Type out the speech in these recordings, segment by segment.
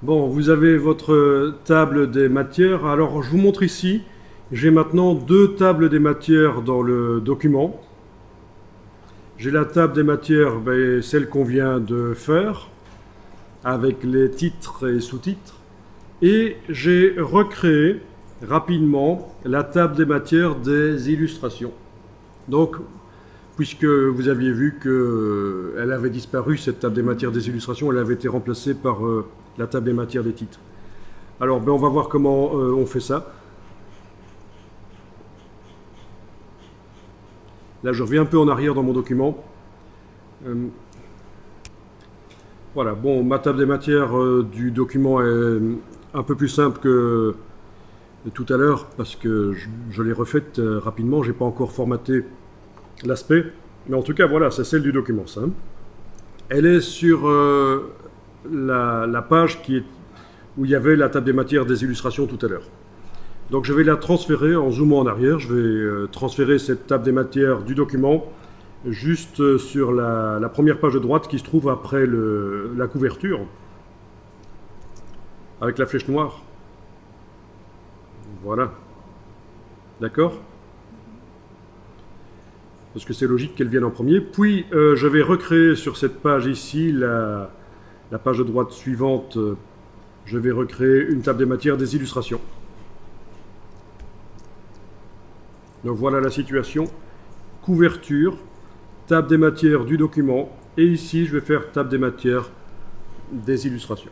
Bon, vous avez votre table des matières. Alors, je vous montre ici. J'ai maintenant deux tables des matières dans le document. J'ai la table des matières, celle qu'on vient de faire, avec les titres et sous-titres. Et j'ai recréé rapidement la table des matières des illustrations. Donc, puisque vous aviez vu qu'elle avait disparu, cette table des matières des illustrations, elle avait été remplacée par la table des matières des titres. Alors, on va voir comment on fait ça. Là, je reviens un peu en arrière dans mon document. Voilà, bon, ma table des matières du document est un peu plus simple que tout à l'heure, parce que je l'ai refaite rapidement, je n'ai pas encore formaté l'aspect. Mais en tout cas, voilà, c'est celle du document, ça. Elle est sur la page où il y avait la table des matières des illustrations tout à l'heure. Donc je vais la transférer en zoomant en arrière. Je vais transférer cette table des matières du document juste sur la première page de droite qui se trouve après la couverture, avec la flèche noire. Voilà. D'accord ? Parce que c'est logique qu'elle vienne en premier. Puis je vais recréer sur cette page ici, la page de droite suivante, je vais recréer une table des matières des illustrations. Donc voilà la situation. Couverture, table des matières du document, et ici je vais faire table des matières des illustrations.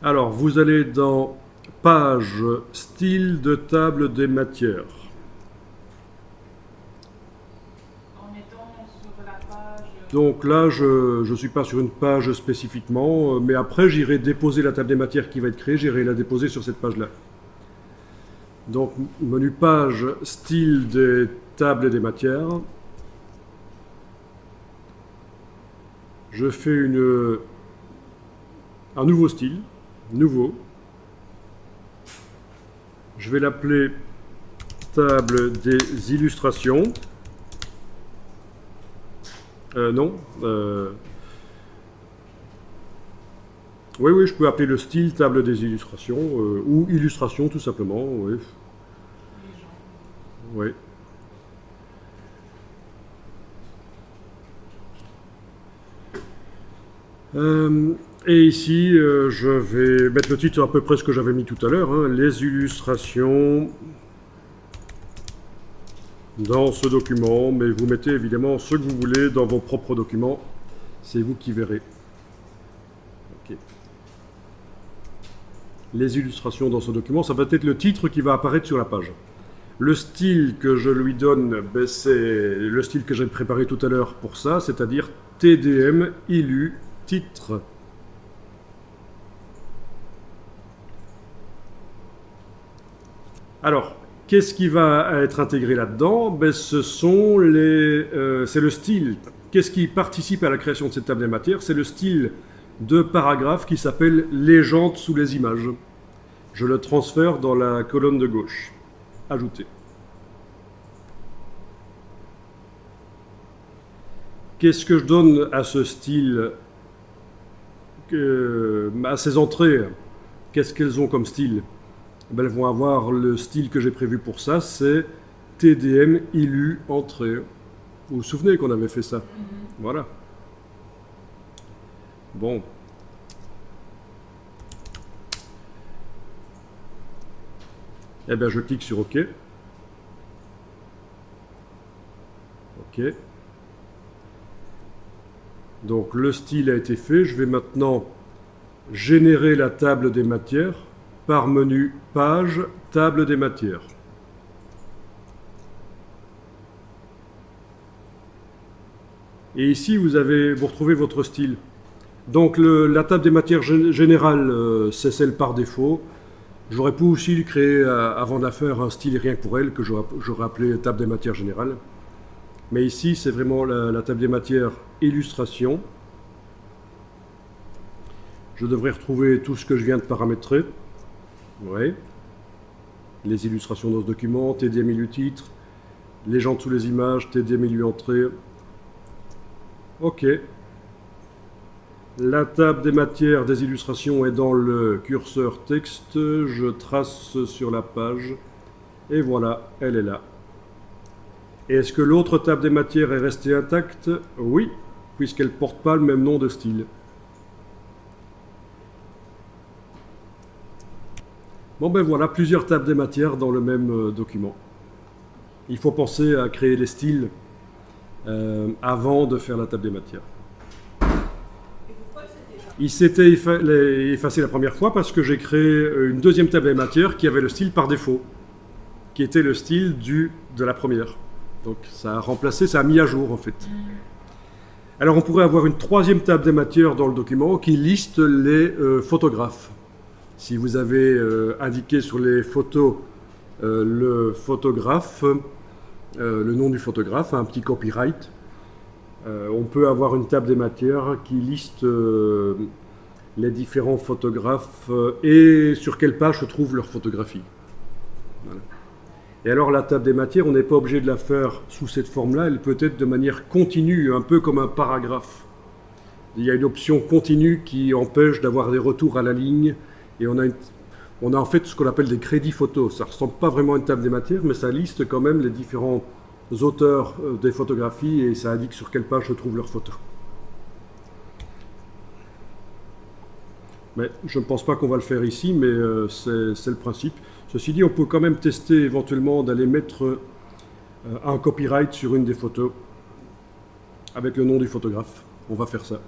Alors, vous allez dans page style de table des matières. Donc là, je ne suis pas sur une page spécifiquement, mais après, j'irai déposer la table des matières qui va être créée, j'irai la déposer sur cette page-là. Donc, menu page, style des tables des matières. Je fais un nouveau style, nouveau. Je vais l'appeler table des illustrations. Non. Oui, je peux appeler le style table des illustrations, ou illustration tout simplement. Oui. Oui. Et ici, je vais mettre le titre à peu près ce que j'avais mis tout à l'heure, hein, les illustrations dans ce document, mais vous mettez évidemment ce que vous voulez dans vos propres documents, c'est vous qui verrez. Okay. Les illustrations dans ce document, ça va être le titre qui va apparaître sur la page. Le style que je lui donne, c'est le style que j'ai préparé tout à l'heure pour ça, c'est-à-dire TDM, Illu, titre. Alors, qu'est-ce qui va être intégré là-dedans? C'est le style. Qu'est-ce qui participe à la création de cette table des matières? C'est le style de paragraphe qui s'appelle « Légende sous les images ». Je le transfère dans la colonne de gauche. Ajouter. Qu'est-ce que je donne à ce style, à ces entrées? Qu'est-ce qu'elles ont comme style? Elles vont avoir le style que j'ai prévu pour ça, c'est TDM, Illu, entrée. Vous vous souvenez qu'on avait fait ça? Voilà. Bon. Eh bien, je clique sur OK. OK. Donc, le style a été fait. Je vais maintenant générer la table des matières par menu page, table des matières. Et ici, vous retrouvez votre style. Donc la table des matières générale, c'est celle par défaut. J'aurais pu aussi créer, avant de la faire, un style rien que pour elle, que j'aurais appelé table des matières générale. Mais ici, c'est vraiment la table des matières illustration. Je devrais retrouver tout ce que je viens de paramétrer. Oui. les illustrations dans ce document, TD milieu titre, légende sous les images, TD milieu entrée. OK. La table des matières des illustrations est dans le curseur texte. Je trace sur la page et voilà, elle est là. Et est-ce que l'autre table des matières est restée intacte? Oui, puisqu'elle ne porte pas le même nom de style. Bon ben voilà, plusieurs tables des matières dans le même document. Il faut penser à créer les styles avant de faire la table des matières. Il s'était effacé la première fois parce que j'ai créé une deuxième table des matières qui avait le style par défaut, qui était le style de la première. Donc ça a remplacé, ça a mis à jour en fait. Alors on pourrait avoir une troisième table des matières dans le document qui liste les photographes. Si vous avez indiqué sur les photos le photographe, le nom du photographe, un petit copyright, on peut avoir une table des matières qui liste les différents photographes et sur quelle page se trouve leur photographie. Voilà. Et alors la table des matières, on n'est pas obligé de la faire sous cette forme-là, elle peut être de manière continue, un peu comme un paragraphe. Il y a une option continue qui empêche d'avoir des retours à la ligne, et on a en fait ce qu'on appelle des crédits photos. Ça ne ressemble pas vraiment à une table des matières, mais ça liste quand même les différents auteurs des photographies et ça indique sur quelle page se trouvent leurs photos. Mais je ne pense pas qu'on va le faire ici, mais c'est le principe. Ceci dit, on peut quand même tester éventuellement d'aller mettre un copyright sur une des photos avec le nom du photographe. On va faire ça.